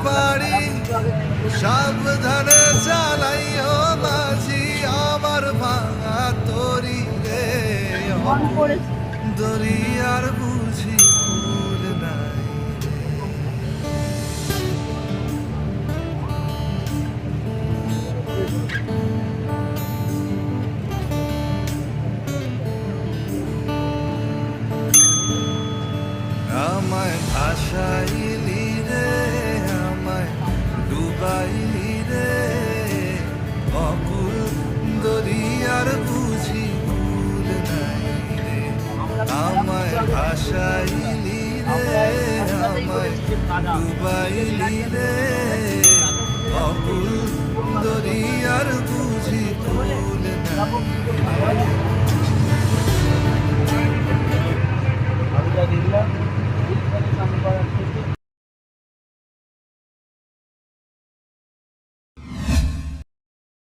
বাড়ি সাবধানে চালাইও মাঝি আমার ভাঙা তরি রে দরিয়ার বুঝি কুল নাই আমায় ভাসাইলি রে আমায় ডুবাইলি রে অকুল দরিয়ার বুঝি কুল নাই রে আমায় ভাসাইলি রে আমায় ডুবাইলি রে অকুল দরিয়ার বুঝি কুল নাই রে